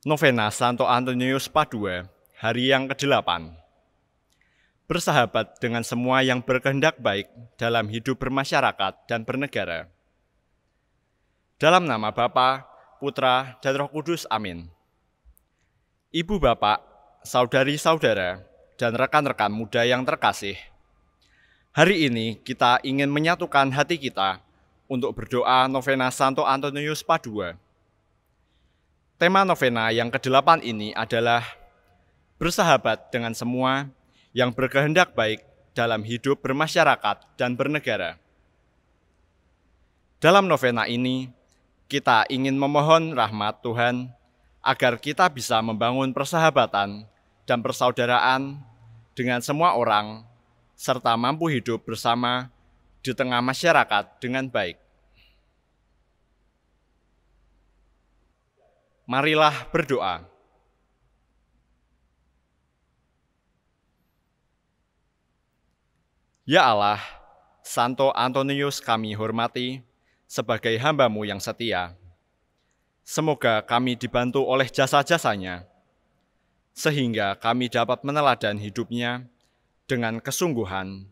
Novena Santo Antonius Padua, hari yang ke-8. Bersahabat dengan semua yang berkehendak baik dalam hidup bermasyarakat dan bernegara. Dalam nama Bapa, Putra, dan Roh Kudus, amin. Ibu bapak, saudari-saudara, dan rekan-rekan muda yang terkasih, hari ini kita ingin menyatukan hati kita untuk berdoa Novena Santo Antonius Padua. Tema novena yang ke-8 ini adalah bersahabat dengan semua yang berkehendak baik dalam hidup bermasyarakat dan bernegara. Dalam novena ini, kita ingin memohon rahmat Tuhan agar kita bisa membangun persahabatan dan persaudaraan dengan semua orang, serta mampu hidup bersama di tengah masyarakat dengan baik. Marilah berdoa. Ya Allah, Santo Antonius kami hormati sebagai hamba-Mu yang setia. Semoga kami dibantu oleh jasa-jasanya, sehingga kami dapat meneladan hidupnya dengan kesungguhan,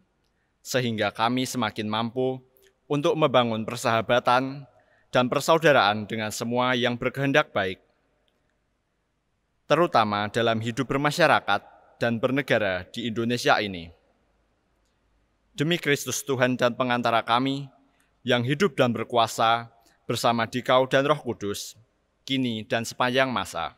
sehingga kami semakin mampu untuk membangun persahabatan dan persaudaraan dengan semua yang berkehendak baik, terutama dalam hidup bermasyarakat dan bernegara di Indonesia ini. Demi Kristus Tuhan dan pengantara kami, yang hidup dan berkuasa bersama Dikau dan Roh Kudus, kini dan sepanjang masa.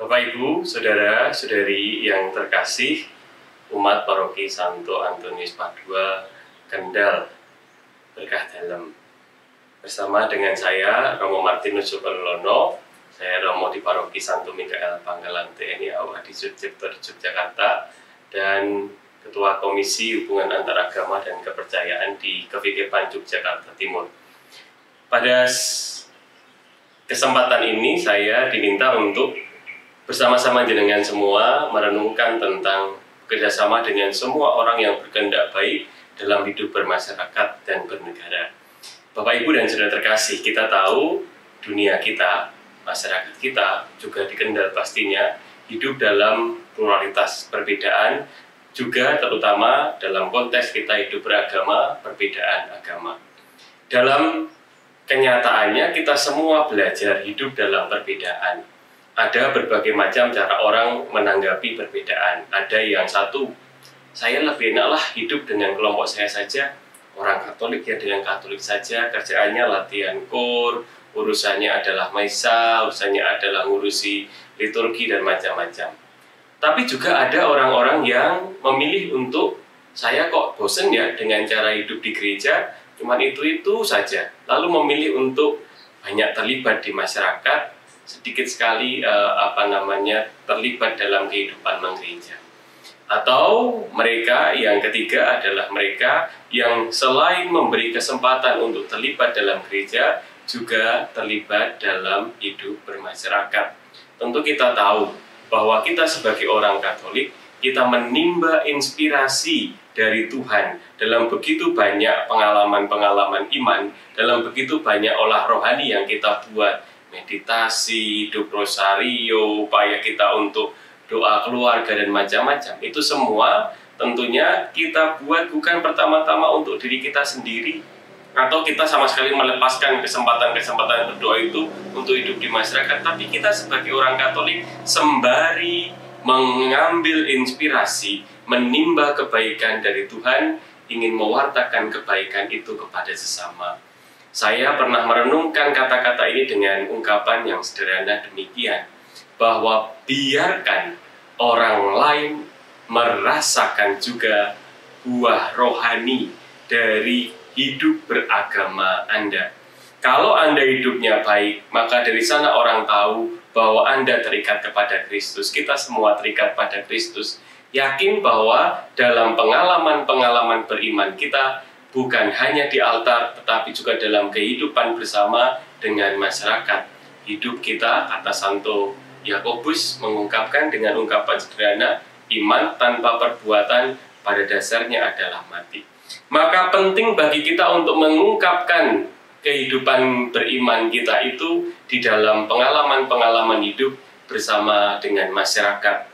Bapak, Ibu, Saudara-saudari yang terkasih, umat Paroki Santo Antonius Padua, Kendal, Berkah Dalem. Bersama dengan saya, Romo Martinus Superlono, saya Romo di Paroki Santo Mikael Pangkalan TNI AU Adi Sucipto di Yogyakarta, dan Ketua Komisi Hubungan Antaragama dan Kepercayaan di KVKPAN Yogyakarta Timur. Pada kesempatan ini, saya diminta untuk bersama-sama jenengan semua merenungkan tentang kerjasama dengan semua orang yang berkehendak baik dalam hidup bermasyarakat dan bernegara. Bapak, Ibu, dan saudara terkasih, kita tahu dunia kita, masyarakat kita juga di Kendal pastinya hidup dalam pluralitas perbedaan, juga terutama dalam konteks kita hidup beragama, perbedaan agama. Dalam kenyataannya kita semua belajar hidup dalam perbedaan. Ada berbagai macam cara orang menanggapi perbedaan. Ada yang satu, saya lebih enaklah hidup dengan kelompok saya saja. Orang Katolik ya dengan Katolik saja, kerjaannya latihan kor, urusannya adalah maisa, urusannya adalah ngurusi liturgi dan macam-macam. Tapi juga ada orang-orang yang memilih untuk, saya kok bosen ya dengan cara hidup di gereja, cuman itu saja. Lalu memilih untuk banyak terlibat di masyarakat, sedikit sekali terlibat dalam kehidupan menggereja. Atau mereka yang ketiga adalah mereka yang selain memberi kesempatan untuk terlibat dalam gereja, juga terlibat dalam hidup bermasyarakat. Tentu kita tahu bahwa kita sebagai orang Katolik, kita menimba inspirasi dari Tuhan dalam begitu banyak pengalaman-pengalaman iman, dalam begitu banyak olah rohani yang kita buat, meditasi, hidup rosario, upaya kita untuk doa keluarga dan macam-macam. Itu semua tentunya kita buat bukan pertama-tama untuk diri kita sendiri, atau kita sama sekali melepaskan kesempatan-kesempatan berdoa itu untuk hidup di masyarakat, tapi kita sebagai orang Katolik sembari mengambil inspirasi, menimba kebaikan dari Tuhan, ingin mewartakan kebaikan itu kepada sesama. Saya pernah merenungkan kata-kata ini dengan ungkapan yang sederhana demikian, bahwa biarkan orang lain merasakan juga buah rohani dari hidup beragama Anda. Kalau Anda hidupnya baik, maka dari sana orang tahu bahwa Anda terikat kepada Kristus. Kita semua terikat pada Kristus. Yakin bahwa dalam pengalaman-pengalaman beriman kita, bukan hanya di altar, tetapi juga dalam kehidupan bersama dengan masyarakat. Hidup kita, kata Santo Yakobus mengungkapkan dengan ungkapan sederhana, iman tanpa perbuatan pada dasarnya adalah mati. Maka penting bagi kita untuk mengungkapkan kehidupan beriman kita itu di dalam pengalaman-pengalaman hidup bersama dengan masyarakat.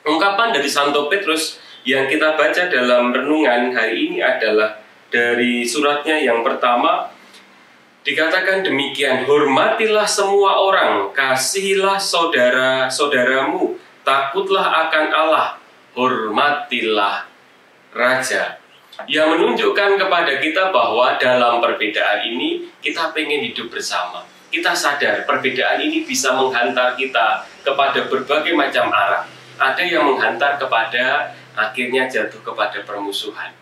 Ungkapan dari Santo Petrus yang kita baca dalam renungan hari ini adalah dari suratnya yang pertama, dikatakan demikian, hormatilah semua orang, kasihilah saudara-saudaramu, takutlah akan Allah, hormatilah Raja. Yang menunjukkan kepada kita bahwa dalam perbedaan ini kita pengen hidup bersama. Kita sadar perbedaan ini bisa menghantar kita kepada berbagai macam arah. Ada yang menghantar kepada akhirnya jatuh kepada permusuhan.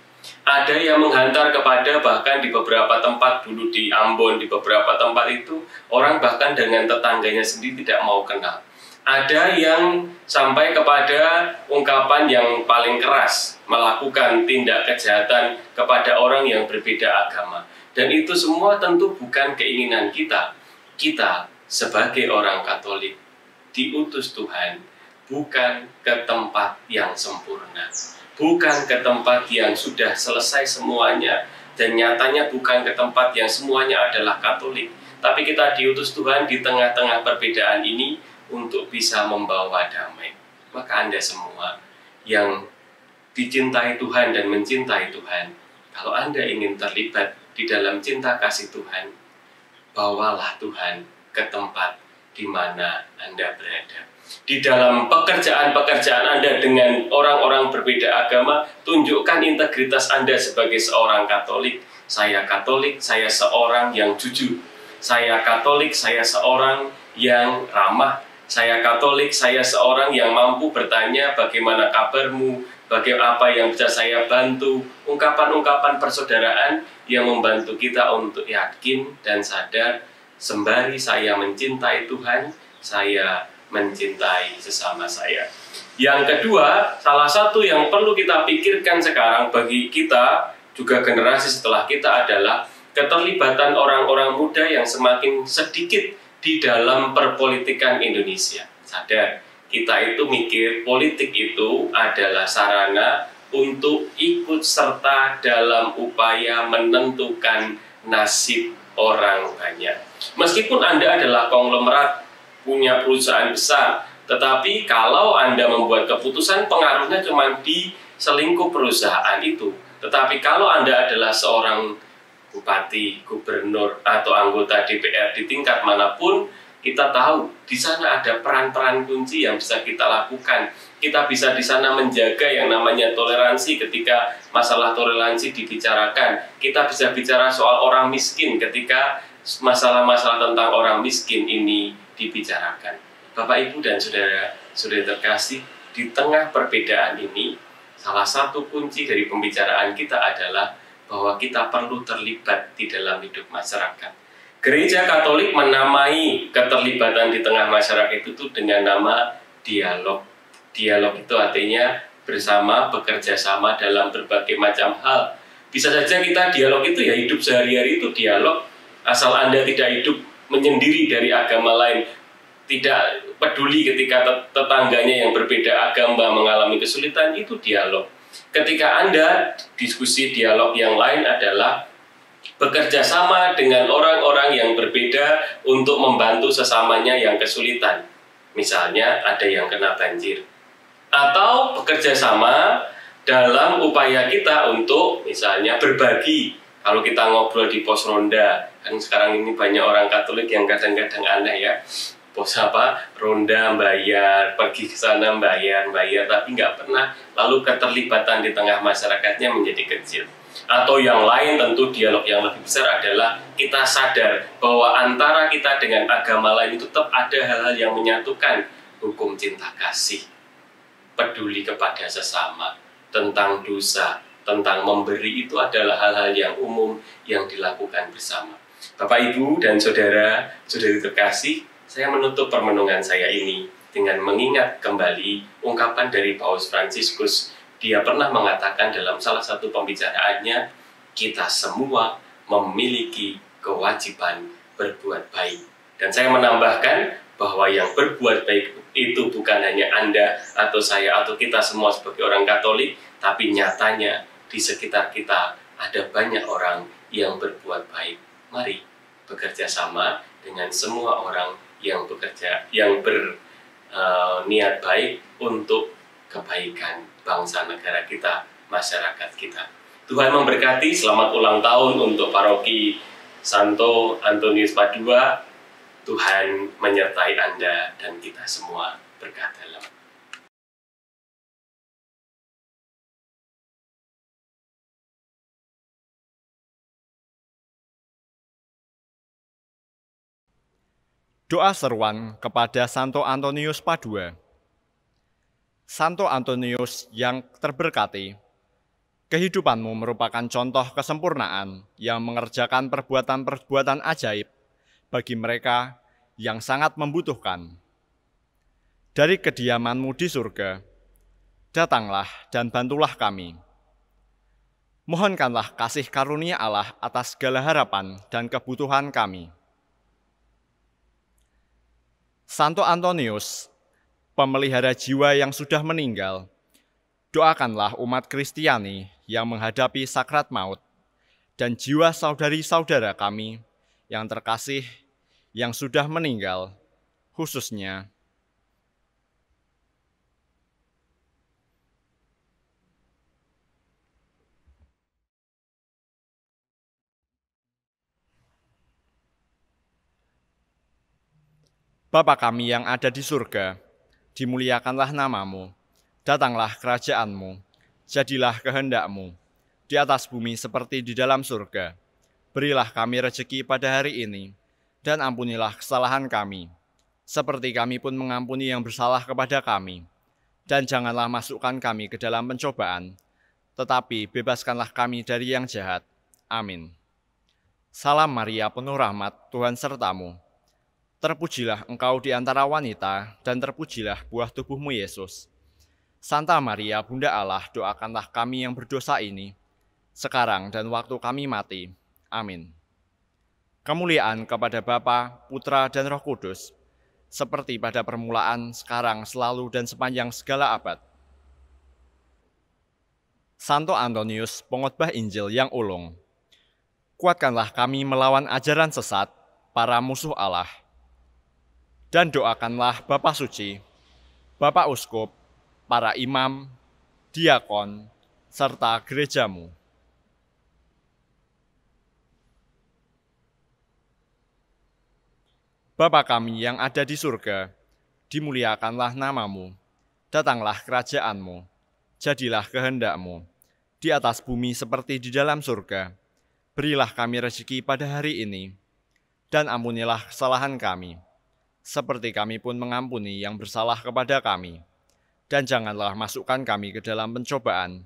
Ada yang menghantar kepada bahkan di beberapa tempat, dulu di Ambon, di beberapa tempat itu orang bahkan dengan tetangganya sendiri tidak mau kenal. Ada yang sampai kepada ungkapan yang paling keras, melakukan tindak kejahatan kepada orang yang berbeda agama. Dan itu semua tentu bukan keinginan kita. Kita sebagai orang Katolik diutus Tuhan bukan ke tempat yang sempurna, bukan ke tempat yang sudah selesai semuanya, dan nyatanya bukan ke tempat yang semuanya adalah Katolik. Tapi kita diutus Tuhan di tengah-tengah perbedaan ini untuk bisa membawa damai. Maka Anda semua yang dicintai Tuhan dan mencintai Tuhan, kalau Anda ingin terlibat di dalam cinta kasih Tuhan, bawalah Tuhan ke tempat di mana Anda berada. Di dalam pekerjaan-pekerjaan Anda dengan orang-orang berbeda agama, tunjukkan integritas Anda sebagai seorang Katolik. Saya Katolik, saya seorang yang jujur. Saya Katolik, saya seorang yang ramah. Saya Katolik, saya seorang yang mampu bertanya bagaimana kabarmu, bagaimana apa yang bisa saya bantu. Ungkapan-ungkapan persaudaraan yang membantu kita untuk yakin dan sadar, sembari saya mencintai Tuhan, saya mencintai sesama saya. Yang kedua, salah satu yang perlu kita pikirkan sekarang bagi kita, juga generasi setelah kita, adalah keterlibatan orang-orang muda yang semakin sedikit di dalam perpolitikan Indonesia. Sadar, kita itu mikir politik itu adalah sarana untuk ikut serta dalam upaya menentukan nasib orang banyak. Meskipun Anda adalah konglomerat, punya perusahaan besar, tetapi kalau Anda membuat keputusan, pengaruhnya cuma di selingkup perusahaan itu. Tetapi kalau Anda adalah seorang bupati, gubernur, atau anggota DPR di tingkat manapun, kita tahu di sana ada peran-peran kunci yang bisa kita lakukan. Kita bisa di sana menjaga yang namanya toleransi ketika masalah toleransi dibicarakan. Kita bisa bicara soal orang miskin ketika masalah-masalah tentang orang miskin ini dibicarakan. Bapak, Ibu, dan saudara-saudari terkasih, di tengah perbedaan ini, salah satu kunci dari pembicaraan kita adalah bahwa kita perlu terlibat di dalam hidup masyarakat. Gereja Katolik menamai keterlibatan di tengah masyarakat itu dengan nama dialog. Dialog itu artinya bersama, bekerja sama dalam berbagai macam hal. Bisa saja kita dialog itu ya hidup sehari-hari itu dialog. Asal Anda tidak hidup menyendiri dari agama lain, tidak peduli ketika tetangganya yang berbeda agama mengalami kesulitan, itu dialog. Ketika Anda diskusi dialog yang lain adalah bekerja sama dengan orang-orang yang berbeda untuk membantu sesamanya yang kesulitan. Misalnya ada yang kena banjir. Atau bekerja sama dalam upaya kita untuk misalnya berbagi. Kalau kita ngobrol di pos ronda, kan sekarang ini banyak orang Katolik yang kadang-kadang aneh ya. ronda bayar, pergi ke sana bayar, tapi nggak pernah lalu keterlibatan di tengah masyarakatnya menjadi kecil. Atau yang lain, tentu dialog yang lebih besar adalah kita sadar bahwa antara kita dengan agama lain itu tetap ada hal-hal yang menyatukan, hukum cinta kasih, peduli kepada sesama, tentang dosa, tentang memberi, itu adalah hal-hal yang umum yang dilakukan bersama. Bapak, Ibu, dan saudara-saudari terkasih, saya menutup permenungan saya ini dengan mengingat kembali ungkapan dari Paus Fransiskus. Dia pernah mengatakan dalam salah satu pembicaraannya, kita semua memiliki kewajiban berbuat baik. Dan saya menambahkan bahwa yang berbuat baik itu bukan hanya Anda atau saya atau kita semua sebagai orang Katolik, tapi nyatanya di sekitar kita ada banyak orang yang berbuat baik. Mari bekerja sama dengan semua orang yang berniat baik untuk kebaikan bangsa negara kita, masyarakat kita. Tuhan memberkati. Selamat ulang tahun untuk Paroki Santo Antonius Padua. Tuhan menyertai Anda dan kita semua. Berkah dalam. Doa seruan kepada Santo Antonius Padua. Santo Antonius yang terberkati, kehidupanmu merupakan contoh kesempurnaan yang mengerjakan perbuatan-perbuatan ajaib bagi mereka yang sangat membutuhkan. Dari kediamanmu di surga, datanglah dan bantulah kami. Mohonkanlah kasih karunia Allah atas segala harapan dan kebutuhan kami. Santo Antonius, pemelihara jiwa yang sudah meninggal, doakanlah umat Kristiani yang menghadapi sakrat maut dan jiwa saudari-saudara kami yang terkasih yang sudah meninggal, khususnya Bapa kami yang ada di surga, dimuliakanlah namamu, datanglah kerajaanmu, jadilah kehendakmu, di atas bumi seperti di dalam surga. Berilah kami rezeki pada hari ini, dan ampunilah kesalahan kami, seperti kami pun mengampuni yang bersalah kepada kami. Dan janganlah masukkan kami ke dalam pencobaan, tetapi bebaskanlah kami dari yang jahat. Amin. Salam Maria, penuh rahmat, Tuhan sertamu. Terpujilah engkau di antara wanita, dan terpujilah buah tubuhmu, Yesus. Santa Maria, Bunda Allah, doakanlah kami yang berdosa ini, sekarang dan waktu kami mati. Amin. Kemuliaan kepada Bapa, Putra, dan Roh Kudus, seperti pada permulaan, sekarang, selalu, dan sepanjang segala abad. Santo Antonius, pengkhotbah Injil yang ulung, kuatkanlah kami melawan ajaran sesat para musuh Allah. Dan doakanlah Bapa Suci, Bapak Uskup, para imam, diakon, serta gerejamu. Bapa kami yang ada di surga, dimuliakanlah namamu, datanglah kerajaanmu, jadilah kehendakmu, di atas bumi seperti di dalam surga. Berilah kami rezeki pada hari ini, dan ampunilah kesalahan kami, seperti kami pun mengampuni yang bersalah kepada kami. Dan janganlah masukkan kami ke dalam pencobaan,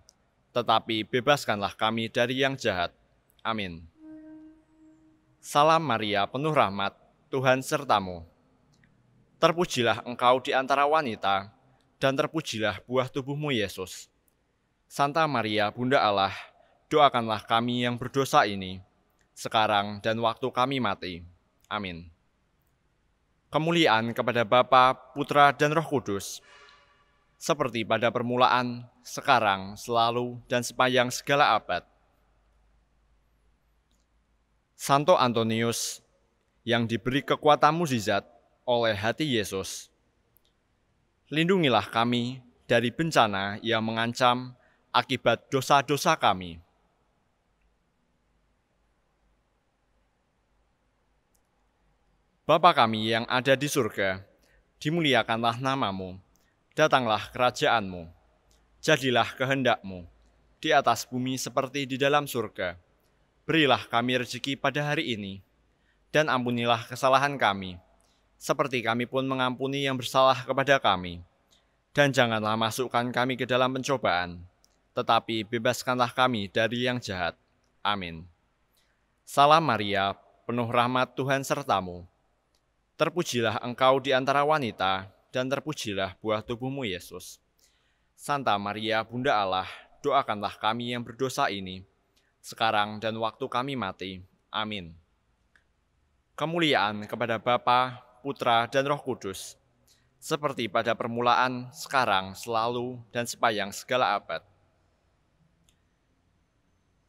tetapi bebaskanlah kami dari yang jahat. Amin. Salam Maria, penuh rahmat, Tuhan sertamu. Terpujilah engkau di antara wanita, dan terpujilah buah tubuhmu, Yesus. Santa Maria, Bunda Allah, doakanlah kami yang berdosa ini, sekarang dan waktu kami mati. Amin. Kemuliaan kepada Bapa, Putra, dan Roh Kudus, seperti pada permulaan, sekarang, selalu, dan sepanjang segala abad. Santo Antonius, yang diberi kekuatan mukjizat oleh hati Yesus, lindungilah kami dari bencana yang mengancam akibat dosa-dosa kami. Bapa kami yang ada di surga, dimuliakanlah namamu, datanglah kerajaanmu, jadilah kehendak-Mu, di atas bumi seperti di dalam surga. Berilah kami rezeki pada hari ini, dan ampunilah kesalahan kami, seperti kami pun mengampuni yang bersalah kepada kami. Dan janganlah masukkan kami ke dalam pencobaan, tetapi bebaskanlah kami dari yang jahat. Amin. Salam Maria, penuh rahmat Tuhan sertamu. Terpujilah engkau di antara wanita, dan terpujilah buah tubuhmu Yesus. Santa Maria, Bunda Allah, doakanlah kami yang berdosa ini, sekarang dan waktu kami mati. Amin. Kemuliaan kepada Bapa, Putra, dan Roh Kudus, seperti pada permulaan, sekarang, selalu, dan sepanjang segala abad.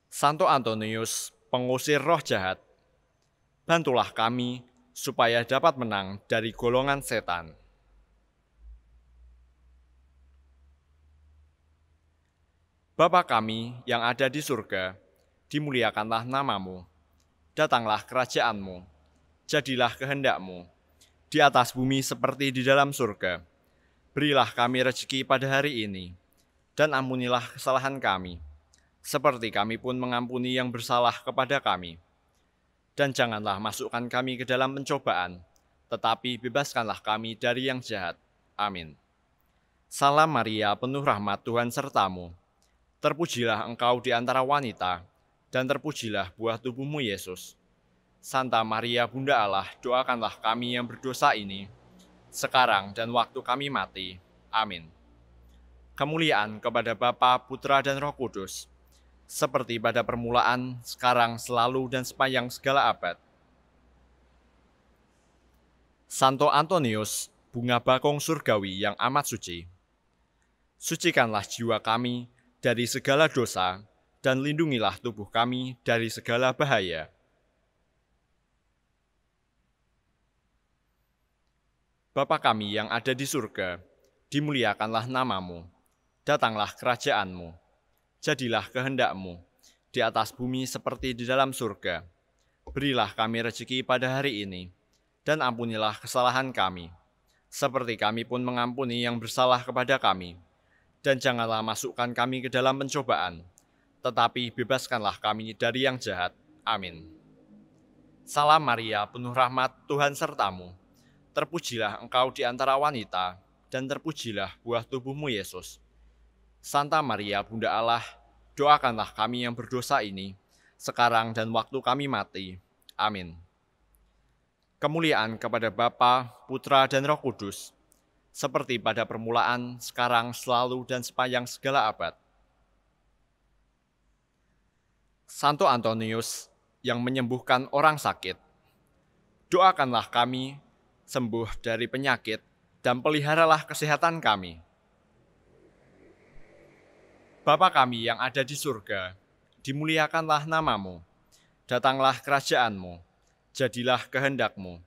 Santo Antonius, pengusir roh jahat, bantulah kami supaya dapat menang dari golongan setan. Bapa kami yang ada di surga, dimuliakanlah namamu, datanglah kerajaanmu, jadilah kehendak-Mu, di atas bumi seperti di dalam surga. Berilah kami rezeki pada hari ini, dan ampunilah kesalahan kami, seperti kami pun mengampuni yang bersalah kepada kami. Dan janganlah masukkan kami ke dalam pencobaan, tetapi bebaskanlah kami dari yang jahat. Amin. Salam Maria, penuh rahmat Tuhan sertamu. Terpujilah engkau di antara wanita, dan terpujilah buah tubuhmu Yesus. Santa Maria, Bunda Allah, doakanlah kami yang berdosa ini, sekarang dan waktu kami mati. Amin. Kemuliaan kepada Bapa, Putra, dan Roh Kudus, seperti pada permulaan, sekarang, selalu, dan sepanjang segala abad. Santo Antonius, bunga bakung surgawi yang amat suci, sucikanlah jiwa kami dari segala dosa, dan lindungilah tubuh kami dari segala bahaya. Bapa kami yang ada di surga, dimuliakanlah namamu, datanglah kerajaanmu, jadilah kehendak-Mu, di atas bumi seperti di dalam surga. Berilah kami rezeki pada hari ini, dan ampunilah kesalahan kami, seperti kami pun mengampuni yang bersalah kepada kami. Dan janganlah masukkan kami ke dalam pencobaan, tetapi bebaskanlah kami dari yang jahat. Amin. Salam Maria, penuh rahmat Tuhan sertamu. Terpujilah engkau di antara wanita, dan terpujilah buah tubuhmu Yesus. Santa Maria, Bunda Allah, doakanlah kami yang berdosa ini, sekarang dan waktu kami mati. Amin. Kemuliaan kepada Bapa, Putra, dan Roh Kudus, seperti pada permulaan, sekarang, selalu, dan sepanjang segala abad. Santo Antonius, yang menyembuhkan orang sakit, doakanlah kami sembuh dari penyakit, dan peliharalah kesehatan kami. Bapa kami yang ada di surga, dimuliakanlah namamu, datanglah kerajaan-Mu, jadilah kehendak-Mu,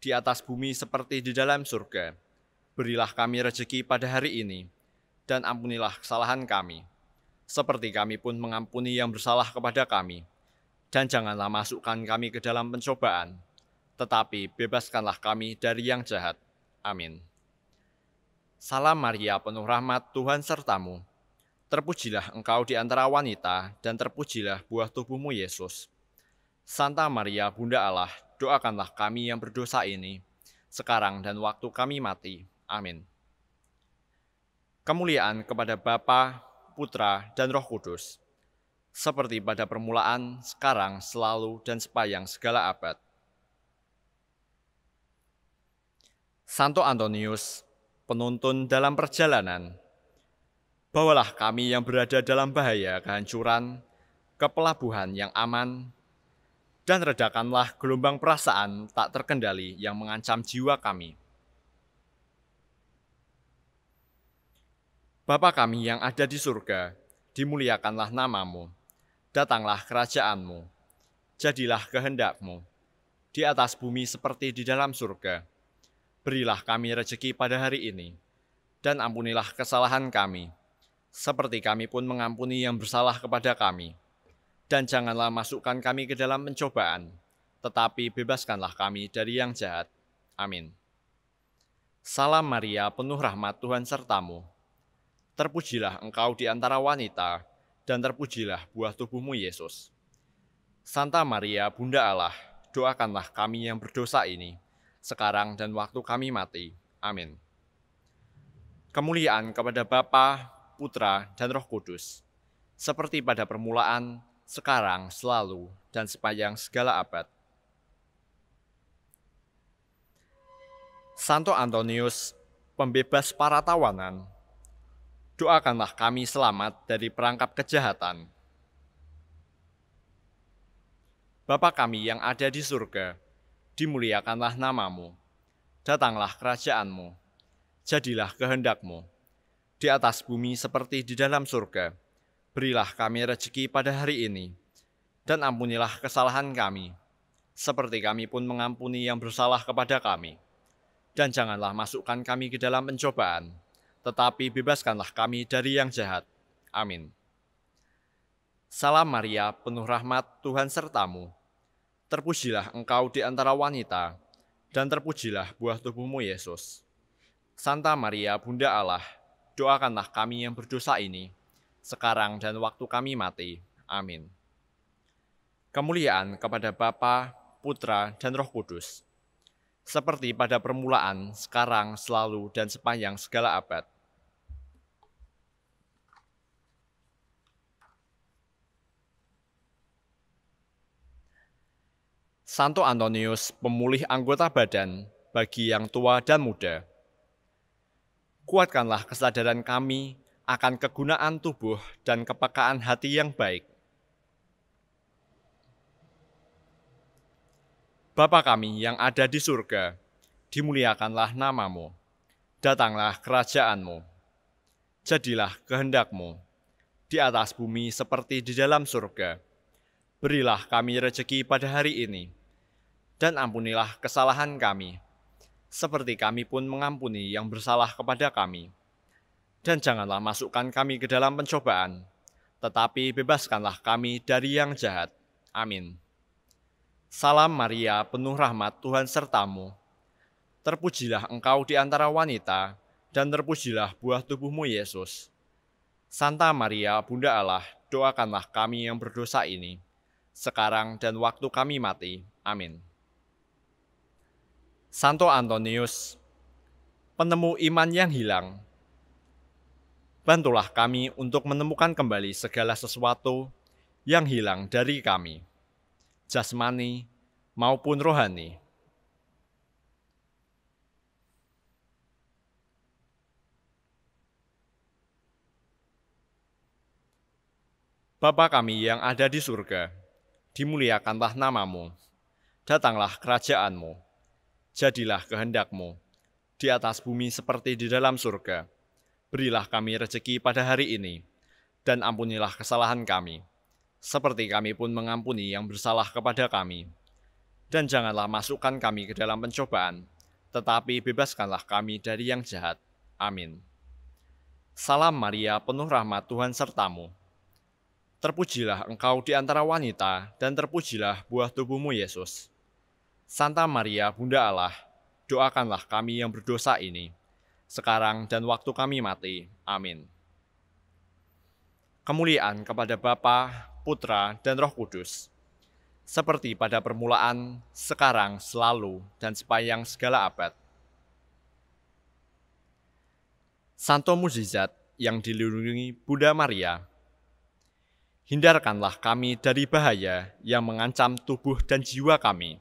di atas bumi seperti di dalam surga. Berilah kami rezeki pada hari ini, dan ampunilah kesalahan kami, seperti kami pun mengampuni yang bersalah kepada kami. Dan janganlah masukkan kami ke dalam pencobaan, tetapi bebaskanlah kami dari yang jahat. Amin. Salam Maria, penuh rahmat Tuhan sertamu. Terpujilah engkau di antara wanita, dan terpujilah buah tubuhmu Yesus. Santa Maria, Bunda Allah, doakanlah kami yang berdosa ini, sekarang dan waktu kami mati. Amin. Kemuliaan kepada Bapa, Putra, dan Roh Kudus, seperti pada permulaan, sekarang, selalu, dan sepanjang segala abad. Santo Antonius, penuntun dalam perjalanan, bawalah kami yang berada dalam bahaya kehancuran ke pelabuhan yang aman, dan redakanlah gelombang perasaan tak terkendali yang mengancam jiwa kami. Bapa kami yang ada di surga, dimuliakanlah namamu, datanglah kerajaan-Mu, jadilah kehendak-Mu, di atas bumi seperti di dalam surga. Berilah kami rezeki pada hari ini, dan ampunilah kesalahan kami, seperti kami pun mengampuni yang bersalah kepada kami. Dan janganlah masukkan kami ke dalam pencobaan, tetapi bebaskanlah kami dari yang jahat. Amin. Salam Maria, penuh rahmat, Tuhan sertamu. Terpujilah engkau di antara wanita, dan terpujilah buah tubuhmu, Yesus. Santa Maria, Bunda Allah, doakanlah kami yang berdosa ini, sekarang dan waktu kami mati. Amin. Kemuliaan kepada Bapa, Putra, dan Roh Kudus, seperti pada permulaan, sekarang, selalu, dan sepanjang segala abad. Santo Antonius, pembebas para tawanan, doakanlah kami selamat dari perangkap kejahatan. Bapa kami yang ada di surga, dimuliakanlah namamu, datanglah kerajaanmu, jadilah kehendakmu, di atas bumi seperti di dalam surga. Berilah kami rezeki pada hari ini, dan ampunilah kesalahan kami, seperti kami pun mengampuni yang bersalah kepada kami. Dan janganlah masukkan kami ke dalam pencobaan, tetapi bebaskanlah kami dari yang jahat. Amin. Salam Maria, penuh rahmat, Tuhan sertamu. Terpujilah engkau di antara wanita, dan terpujilah buah tubuhmu, Yesus. Santa Maria, Bunda Allah, doakanlah kami yang berdosa ini, sekarang dan waktu kami mati. Amin. Kemuliaan kepada Bapa, Putra, dan Roh Kudus, seperti pada permulaan, sekarang, selalu, dan sepanjang segala abad. Santo Antonius, pemulih anggota badan bagi yang tua dan muda. Kuatkanlah kesadaran kami akan kegunaan tubuh dan kepekaan hati yang baik. Bapa kami yang ada di surga, dimuliakanlah namamu. Datanglah kerajaanmu. Jadilah kehendakmu, di atas bumi seperti di dalam surga. Berilah kami rezeki pada hari ini, dan ampunilah kesalahan kami, seperti kami pun mengampuni yang bersalah kepada kami. Dan janganlah masukkan kami ke dalam pencobaan, tetapi bebaskanlah kami dari yang jahat. Amin. Salam Maria, penuh rahmat, Tuhan sertamu. Terpujilah engkau di antara wanita, dan terpujilah buah tubuhmu, Yesus. Santa Maria, Bunda Allah, doakanlah kami yang berdosa ini, sekarang dan waktu kami mati. Amin. Santo Antonius, penemu iman yang hilang, bantulah kami untuk menemukan kembali segala sesuatu yang hilang dari kami, jasmani maupun rohani. Bapa kami yang ada di surga, dimuliakanlah namamu, datanglah kerajaanmu. Jadilah kehendakmu, di atas bumi seperti di dalam surga. Berilah kami rezeki pada hari ini, dan ampunilah kesalahan kami, seperti kami pun mengampuni yang bersalah kepada kami. Dan janganlah masukkan kami ke dalam pencobaan, tetapi bebaskanlah kami dari yang jahat. Amin. Salam Maria, penuh rahmat, Tuhan sertamu. Terpujilah engkau di antara wanita, dan terpujilah buah tubuhmu, Yesus. Santa Maria, Bunda Allah, doakanlah kami yang berdosa ini, sekarang dan waktu kami mati. Amin. Kemuliaan kepada Bapa, Putra, dan Roh Kudus, seperti pada permulaan, sekarang, selalu, dan sepanjang segala abad. Santo Mukjizat yang dilindungi Bunda Maria, hindarkanlah kami dari bahaya yang mengancam tubuh dan jiwa kami.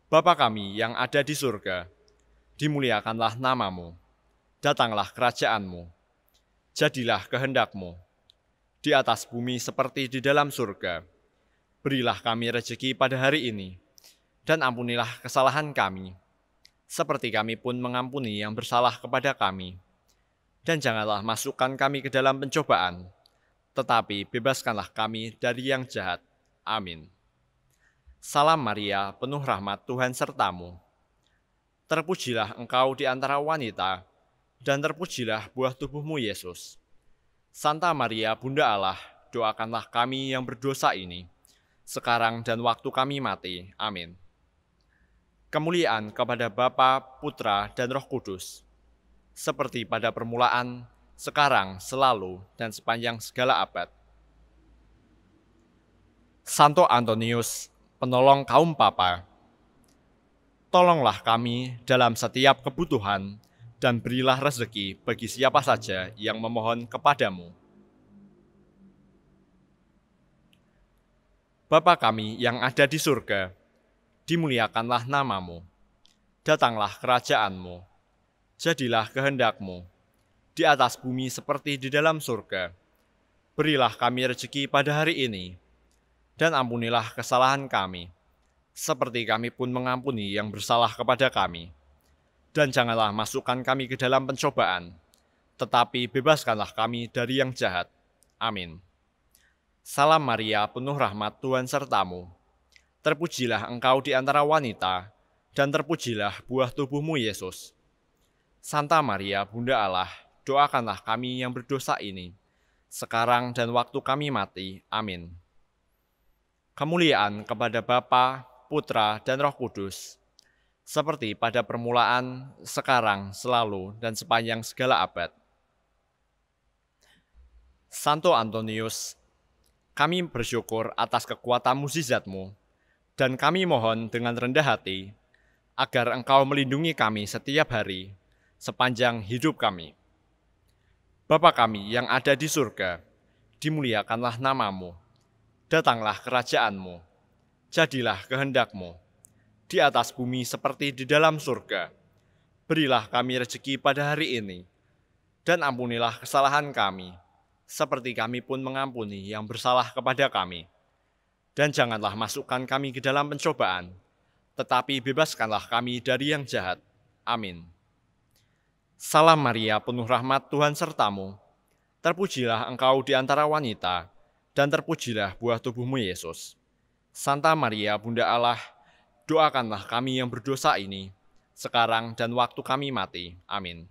Bapa kami yang ada di surga, dimuliakanlah namamu, datanglah kerajaanmu, jadilah kehendakmu, di atas bumi seperti di dalam surga. Berilah kami rezeki pada hari ini, dan ampunilah kesalahan kami, seperti kami pun mengampuni yang bersalah kepada kami. Dan janganlah masukkan kami ke dalam pencobaan, tetapi bebaskanlah kami dari yang jahat. Amin. Salam Maria, penuh rahmat, Tuhan sertamu. Terpujilah engkau di antara wanita, dan terpujilah buah tubuhmu, Yesus. Santa Maria, Bunda Allah, doakanlah kami yang berdosa ini, sekarang dan waktu kami mati. Amin. Kemuliaan kepada Bapa, Putra, dan Roh Kudus, seperti pada permulaan, sekarang, selalu, dan sepanjang segala abad. Santo Antonius, penolong kaum papa, tolonglah kami dalam setiap kebutuhan dan berilah rezeki bagi siapa saja yang memohon kepadamu. Bapa kami yang ada di surga, dimuliakanlah namamu, datanglah kerajaanmu, jadilah kehendakmu, di atas bumi seperti di dalam surga. Berilah kami rezeki pada hari ini, dan ampunilah kesalahan kami, seperti kami pun mengampuni yang bersalah kepada kami. Dan janganlah masukkan kami ke dalam pencobaan, tetapi bebaskanlah kami dari yang jahat. Amin. Salam Maria, penuh rahmat, Tuhan sertamu. Terpujilah engkau di antara wanita, dan terpujilah buah tubuhmu, Yesus. Santa Maria, Bunda Allah, doakanlah kami yang berdosa ini, sekarang dan waktu kami mati. Amin. Kemuliaan kepada Bapa, Putra, dan Roh Kudus, seperti pada permulaan, sekarang, selalu, dan sepanjang segala abad. Santo Antonius, kami bersyukur atas kekuatan mukjizat-Mu, dan kami mohon dengan rendah hati, agar Engkau melindungi kami setiap hari, sepanjang hidup kami. Bapa kami yang ada di surga, dimuliakanlah namamu, datanglah kerajaan-Mu, jadilah kehendak-Mu, di atas bumi seperti di dalam surga. Berilah kami rezeki pada hari ini, dan ampunilah kesalahan kami, seperti kami pun mengampuni yang bersalah kepada kami. Dan janganlah masukkan kami ke dalam pencobaan, tetapi bebaskanlah kami dari yang jahat. Amin. Salam Maria, penuh rahmat, Tuhan sertamu. Terpujilah engkau di antara wanita, dan terpujilah buah tubuhmu, Yesus. Santa Maria, Bunda Allah, doakanlah kami yang berdosa ini, sekarang dan waktu kami mati. Amin.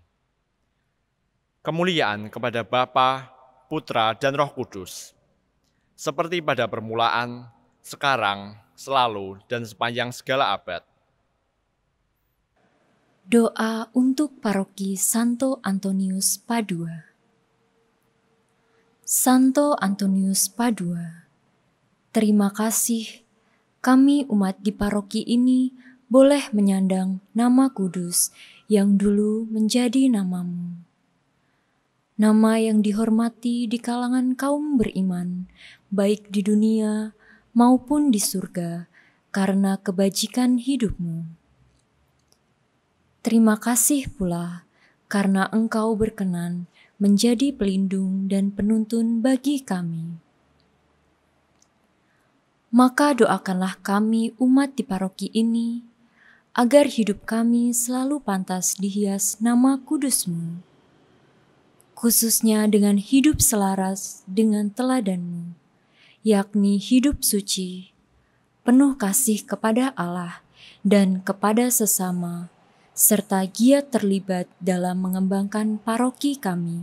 Kemuliaan kepada Bapa, Putra, dan Roh Kudus, seperti pada permulaan, sekarang, selalu, dan sepanjang segala abad. Doa untuk Paroki Santo Antonius Padua. Santo Antonius Padua, terima kasih kami umat di paroki ini boleh menyandang nama kudus yang dulu menjadi namamu. Nama yang dihormati di kalangan kaum beriman, baik di dunia maupun di surga, karena kebajikan hidupmu. Terima kasih pula karena Engkau berkenan menjadi pelindung dan penuntun bagi kami. Maka doakanlah kami umat di paroki ini, agar hidup kami selalu pantas dihias nama kudus-Mu, khususnya dengan hidup selaras dengan teladan-Mu, yakni hidup suci, penuh kasih kepada Allah dan kepada sesama, serta giat terlibat dalam mengembangkan paroki kami.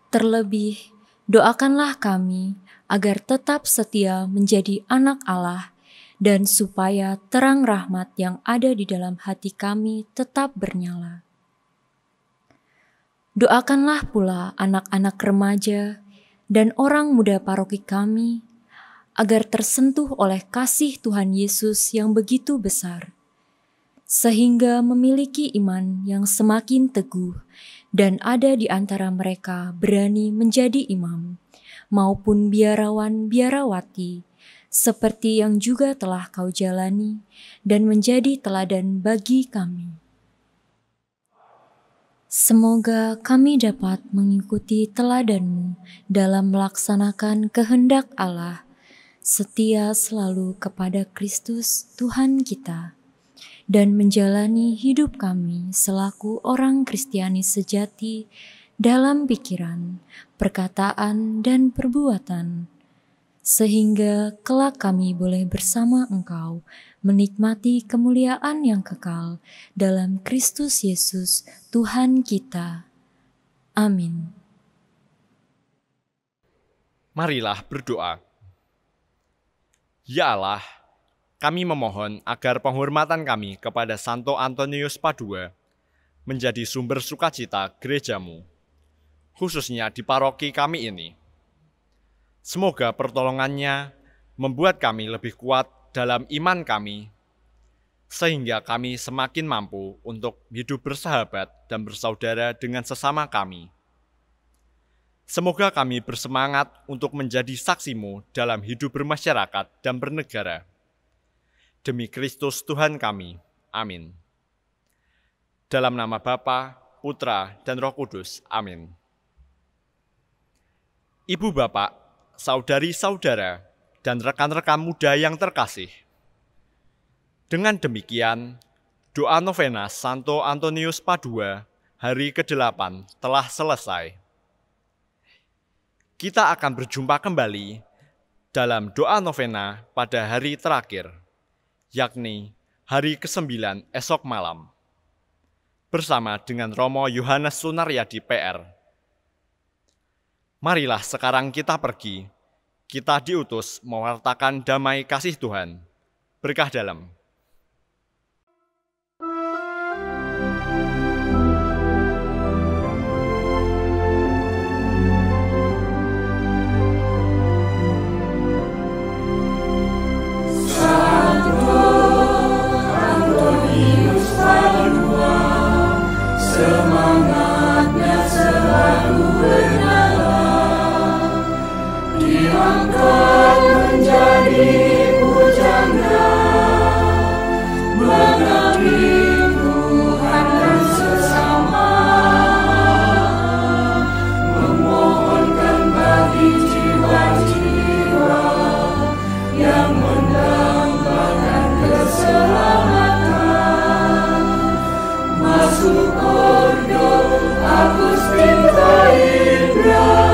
Terlebih, doakanlah kami agar tetap setia menjadi anak Allah dan supaya terang rahmat yang ada di dalam hati kami tetap bernyala. Doakanlah pula anak-anak remaja dan orang muda paroki kami agar tersentuh oleh kasih Tuhan Yesus yang begitu besar, sehingga memiliki iman yang semakin teguh dan ada di antara mereka berani menjadi imam maupun biarawan-biarawati, seperti yang juga telah Kau jalani dan menjadi teladan bagi kami. Semoga kami dapat mengikuti teladan-Mu dalam melaksanakan kehendak Allah, setia selalu kepada Kristus Tuhan kita, dan menjalani hidup kami selaku orang Kristiani sejati dalam pikiran, perkataan, dan perbuatan, sehingga kelak kami boleh bersama Engkau menikmati kemuliaan yang kekal dalam Kristus Yesus Tuhan kita. Amin. Marilah berdoa. Ya Allah, kami memohon agar penghormatan kami kepada Santo Antonius Padua menjadi sumber sukacita gerejamu, khususnya di paroki kami ini. Semoga pertolongannya membuat kami lebih kuat dalam iman kami, sehingga kami semakin mampu untuk hidup bersahabat dan bersaudara dengan sesama kami. Semoga kami bersemangat untuk menjadi saksimu dalam hidup bermasyarakat dan bernegara. Demi Kristus Tuhan kami. Amin. Dalam nama Bapa, Putra, dan Roh Kudus. Amin. Ibu bapak, saudari-saudara, dan rekan-rekan muda yang terkasih. Dengan demikian, doa novena Santo Antonius Padua hari ke-8 telah selesai. Kita akan berjumpa kembali dalam doa novena pada hari terakhir, yakni hari ke-9 esok malam, bersama dengan Romo Yohanes Sunaryadi PR. Marilah sekarang kita pergi, kita diutus mewartakan damai kasih Tuhan. Berkah dalam. Semangatnya selalu menyala, diangkat menjadi pujangga, mengabdi Tuhan dan sesama, memohonkan bagi jiwa-jiwa yang mendambakan keselamatan, masuk Agustin Indra.